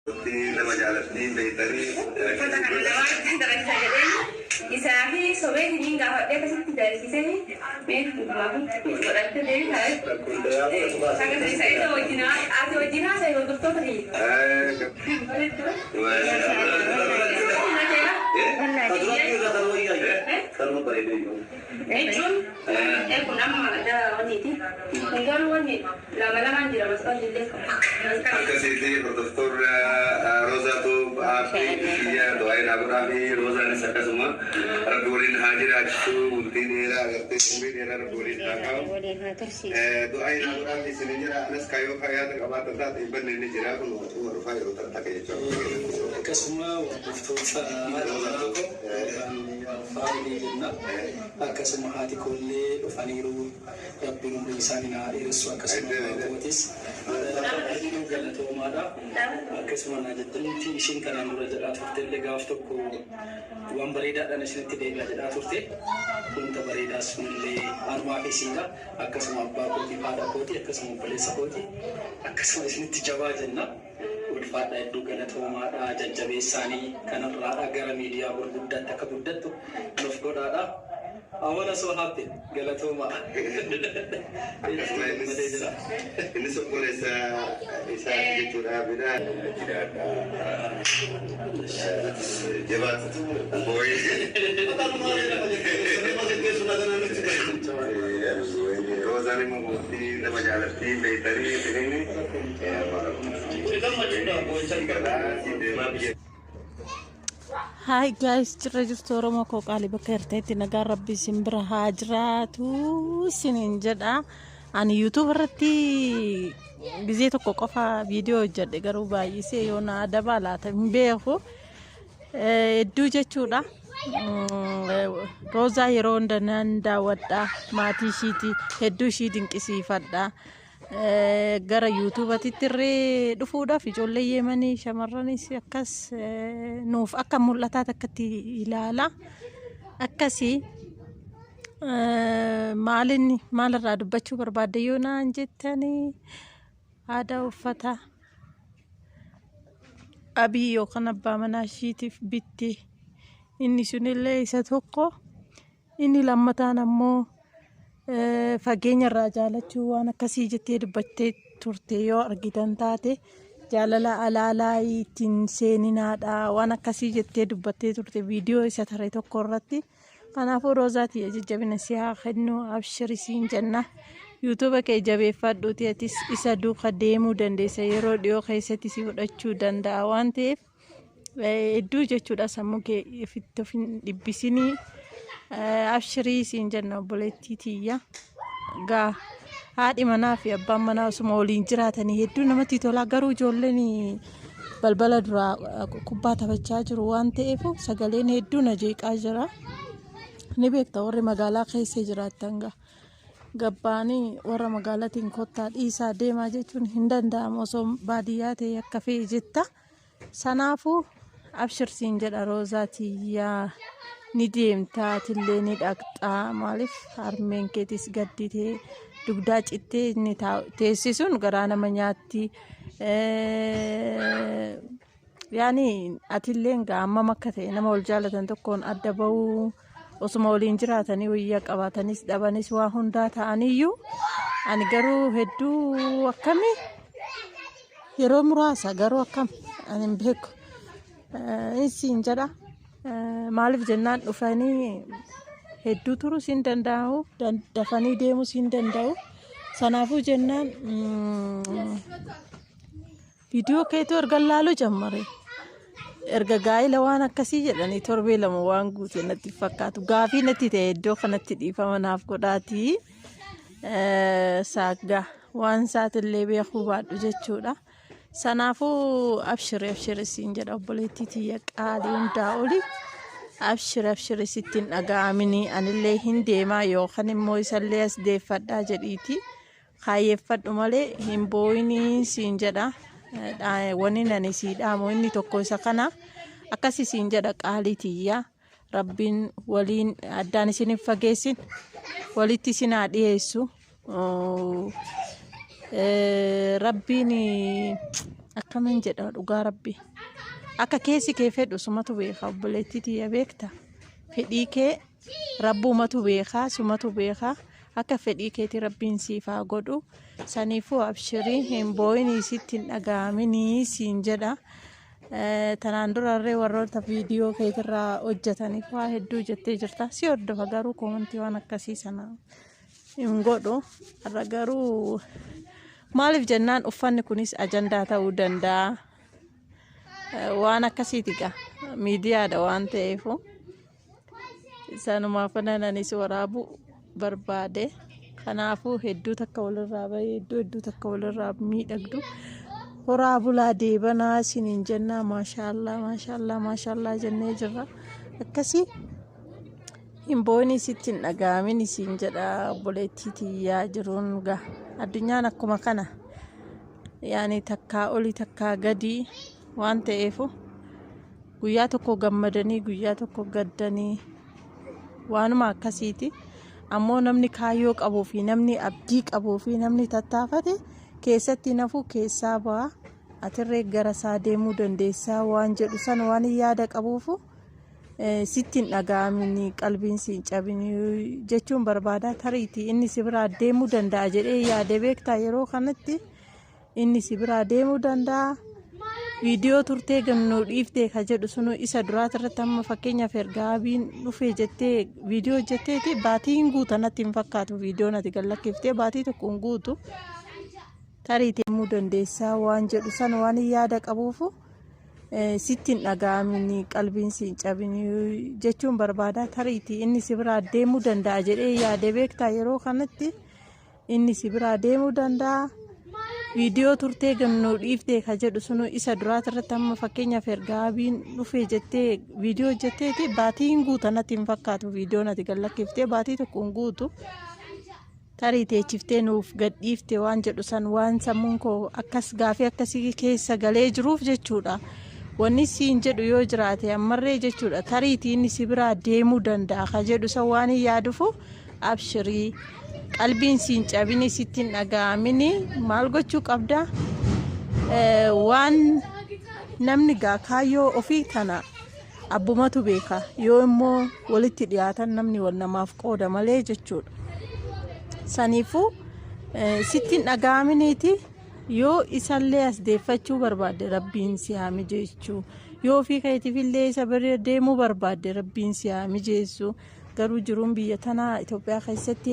لما جالتني بيتري فتح الدوام درجة جدين إساعي صبي دين قاعد ده بس تدرسي سني من ما كنت ولدت ده هاي حاجة زي سايدة وجينا عاد وجينا سايد الدكتور هي Aku nama ada wanita. Enggak wanita. Lama-lama dia masuk jadi. Kasih Profesor Rosa tu dia doain aku kami Rosa ni saya semua. Rabulin hadir aku ulti nera agar temui nera rabulin takau. Doain aku kami sini jera anas kayu kaya tak apa tentang iban ini jera aku nomor file rotan tak kaya cakap. Kasuma Profesor Rosa tu. Family jenna akasuma hati kulle ufaniru rabbi murisana irisu akasuma kotis itu galato mada akasuma najatanti ishin kana murajat turtelle gaaftoku wan barida dana sinti de gajada turte kunta barida sulle arwa isina akasuma abba koti pada koti akasuma balesa koti akasuma sinti jawajanna ulfaadha hedduu galatoomaadha jajjabeessaanii kanarraa gara miidiyaa gurguddaatti akka guddattu nuuf godhaadha. Awwaala soo haapte galatoomaa. Ini sekolah isa jechuudha bina jabat boy. Rosa ni mengikuti nama jalan di Baitari ini. Hi guys, jirra jirtu Oromoo koo qaalii bakka hirteetti nagaan rabbi isin bira haa jiraatu isiniin jedha. Ani YouTube irratti gizee tokko qofa viidiyoo hojjedhe garuu baay'isee yoo na adaba laata hin beeku hedduu jechuudha. Roza yeroo hunda nan daawwadha maatii ishiiti hedduu ishii dinqisiifadha. Gara YouTube atitti dhufuudhaaf ijoollee Yemanii shamarranis akkas nuuf akka mul'ataa takkatti ilaala akkasii maalirraa dubbachuu barbaadde yoo naan jettanii aadaa uffata abii yookaan abbaa manaa ishiitiif bitte inni sunillee isa tokko inni lammataan ammoo fageenya irraa jaalachuu waan akkasii jettee dubbattee turte yoo argitan taate jaalala alaalaa ittiin seeninaadha waan akkasii jettee dubbattee turte viidiyoo isa taree tokko irratti. Kanaafuu Rozaati jajjabina si haa kennu abshirisiin jenna. YouTube kee jabeeffadhuuti atis isa duuka deemuu dandeessa yeroo dhiyoo keessatti si fudhachuu danda'a waan ta'eef hedduu jechuudha sammuu kee ifitti of hin dhibbisinii. Abshirii siin jenna obboleettii tiyya gaa haadhi manaa fi abbaan manaa osuma waliin jiraatanii hedduu namatti tola garuu ijoolleen balbala duraa kubbaa taphachaa jiru waan ta'eef sagaleen hedduu na jeeqaa jira. Ni beekta warri magaalaa keessa jiraatan gabbaanii warra magaalaatiin kottaa dhiisaa deemaa jechuun hin danda'amu osoo baadiyyaa ta'e akka fe'e jetta. Sanaafuu abshirsiin jedha Rozaatiyyaa. Ni deemtaa tillee ni dhaqxaa maaliif harmeen keetis gadditee dugdaa cittee inni teessisuun garaa nama nyaatti. Yaani atilleen amma akka ta'e nama wal jaalatan tokkoon adda bahuu osuma waliin jiraatanii wayyaa qabaatanis dhabanis waa hundaa ta'aniyyuu ani garuu hedduu akkami yeroo muraasa garuu akkam ani hin beeku isiin jedha. Maaliif jennaan dhufanii hedduu turuu siin danda'u dafanii deemuu siin danda'u. Sanaafuu jennaan viidiyoo keetu erga laaluu jammare erga gaa'ila waan akkasii jedhanii torbee lama waan guute natti fakkaatu gaafii natti ta'e iddoo kanatti dhiifama naaf godhaatii saaggaa waan saatillee beekuu baadhu jechuudha. Sanaafuu abshiri siin jedha obboleettii tiyya qaalii hundaa oli abshiri sittiin dhaga'amini anillee hin deemaa yookaan immoo isallee as deeffadhaa jedhiiti kaayyeeffadhu malee hin booyinii siin jedha. Wanni nani sii dhaamu inni tokko isa kana akkasii siin jedha qaalii tiyya rabbiin waliin addaan isin hin fageessin walitti isin haa dhiyeessu. Rabbiin akkaman jedha dhugaa rabbi akka keessi kee fedhu sumatu beeka obboleettii ya beekta fedhii kee rabbumatu beeka sumatu beeka akka fedhii keeti rabbiin siifaa godhu saniifuu abshirii hin booyinii sittiin dhagaaminii siin jedha tanaan durarree warroota viidiyoo keetirraa hojjetaniif waa hedduu jettee jirta si hordofa garuu koomantii waan akkasii sana hin godhu har'a garuu maaliif jennaan uffanni kunis ajandaa ta'uu danda'a waan akkasiiti qa miidiyaadha waan ta'eefu isanumaaf nananis waraabu barbaade kanaafuu hedduu takka walirraa bahee hedduu takka walirraa miidhagdu horaa bulaa deebanaa siniin jennaa maashaallah jennee jirra akkasii hin booyinii sittiin dhagaamin siin jedha obboleettii tiyyaa jiruun gaa addunyaan akkuma kana yaani takkaa olii takkaa gadii waan ta'eefu guyyaa tokko gammadanii guyyaa tokko gaddanii waanuma akkasiiti ammoo namni kaayyoo qabuu fi namni abdii qabuu fi namni tattaafate keessatti nafu keessaa ba'a atirree gara isaa deemuu dandeessaa waan jedhu san waan yaada qabuufu sittiin dhaga'amini qalbiin siin cabini jechuun barbaada tariitii inni si biraa deemuu danda'a jedhee yaade beektaa yeroo kanatti inni si biraa deemuu danda'a viidiyoo turtee gannoo dhiiftee ka jedhu sunu isa duraati irratti amma fakkeenyaaf ergaabiin dhufee jettee viidiyoo jetteeti baatiin guutanatti hin fakkaatu viidiyoon ati gallakkiftee baatii tokko hin guutu tariitii deemuu dandeessaa waan jedhu san waan yaada qabuufu sittiin dhaga'amini qalbiin siin cabini jechuun barbaada tariitii inni si biraa deemuu danda'a jedhee yaade beektaa yeroo kanatti inni si biraa deemuu danda'a viidiyoo turtee gannoo dhiiftee ka jedhu sunu isa duraati irratti amma fakkeenyaaf ergaabiin dhufee jettee viidiyoo jetteeti baatiin guutanatti hin fakkaatu viidiyoon ati gallakkiftee baatii tokko hin guutu tariitee chiftee nuuf gadhiifte waan jedhu san waan sammuun koo akkas gaafii akkasii keessa galee jiruuf jechuudha wanni siin jedhu yoo jiraate ammarree jechuudha tariitii inni si biraa deemuu danda'a ka jedhu san waan yaadufu abshirii qalbiin siin cabini sittiin dhaga'amini maal gochuu qabda waan namni gaa kaayyoo ofii tana abbumatu beeka yoo immoo walitti dhiyaatan namni wal namaaf qooda malee jechuudha saniifuu sittiin dhaga'aminiiti yoo isallee as deeffachuu barbaadde rabbiin si haa mijeessu yoo ofii keetiifillee isa bira deemuu barbaadde rabbiin si haa mijeessu garuu jiruun biyya tanaa Itoophiyaa keessatti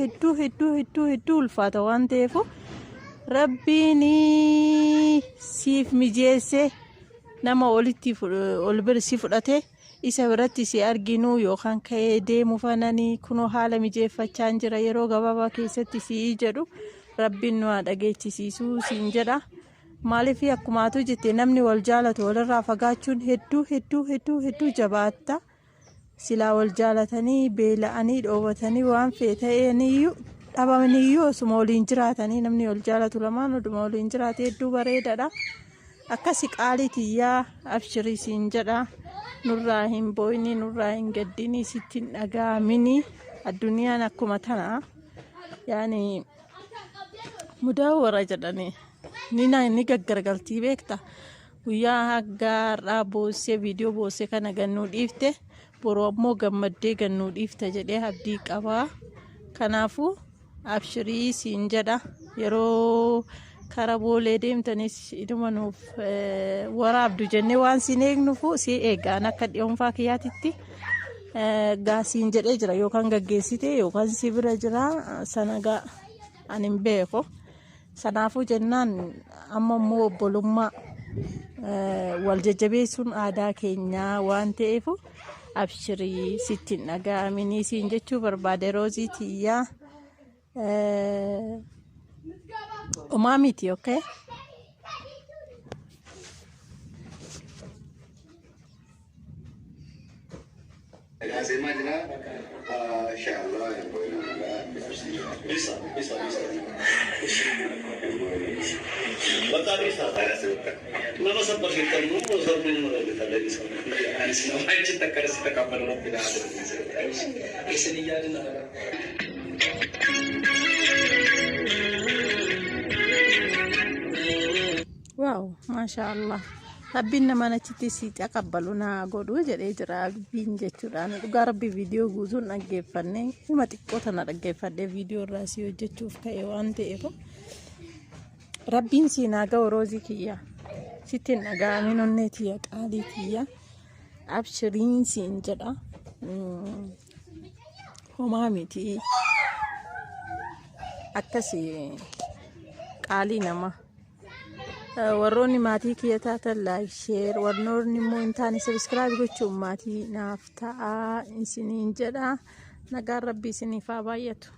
hedduu ulfaata waan ta'eef rabbiin siif mijeesse nama olitti ol bira si fudhate isa biratti si arginu yookaan ka'ee deemu fananii kunoo haala mijeeffachaa jira yeroo gabaabaa keessatti si jedhu rabbiin nu haa dhageechisiisu siin jedha maaliif akkumaatu jette namni wal jaalatu walirraa fagaachuun hedduu jabaatta silaa wal jaalatanii beela'anii dhoobatanii waan feeta'aniyyuu dhabamaniyyuu osuma waliin jiraatanii namni wal jaalatu lamaan oduma waliin jiraate hedduu bareedadha akkasi qaalii tiyyaa abshirii siin jedha nurraa hin booyini nurraa hin gaddini sittiin dhaga'amini addunyaan akkuma tana yaani mudaa warra jedhani ni gaggargaltii beekta guyyaa haggaarraa boossee viidiyoo boossee kana gannuu dhiifte boroo ammoo gammaddee gannuu dhiifte jedhee abdii qabaa kanaafuu abshirii siin jedha yeroo kara boolee deemtanis iduma nuuf waraabdu jennee waan siin eegnufu si eegaan akka dhiyoonfaa kiyyaatitti gaasiin jedhee jira yookaan gaggeessite yookaan si bira jira sanagaa ani hin beeku sanaafuu jennaan amma immoo obbolummaa wal jajjabeessuun aadaa keenyaa waan ta'eef abshirii sittiin dhaga'amini siin jechuu barbaade roozii tiyyaa umaa miti okay Lazima jina inshallah bisa bata bisa nama seperti itu mau sambil kita lagi sama semua cinta kasih kita kapan orang tidak ada kesini jalan wow شاء الله ربنا ما نتشتي سيتا قبلونا قولوا جري جرا بين جتشوران وقا ربي فيديو قوزون أجيفني ما تكوتنا أجيفني فيديو راسيو جتشوف كيوان تيرو ربين سينا قوروزي كيا ستين أقامين النتيا قالي كيا أبشرين سين جرا همامتي أكسي قالي نما warroonni maatii kiyya taatan laayik sheer warroonni immoo hin taane sabiskiraayib gochuun maatii naaf ta'a isiniin jedha nagaan rabbii isiniif haa baay'atu.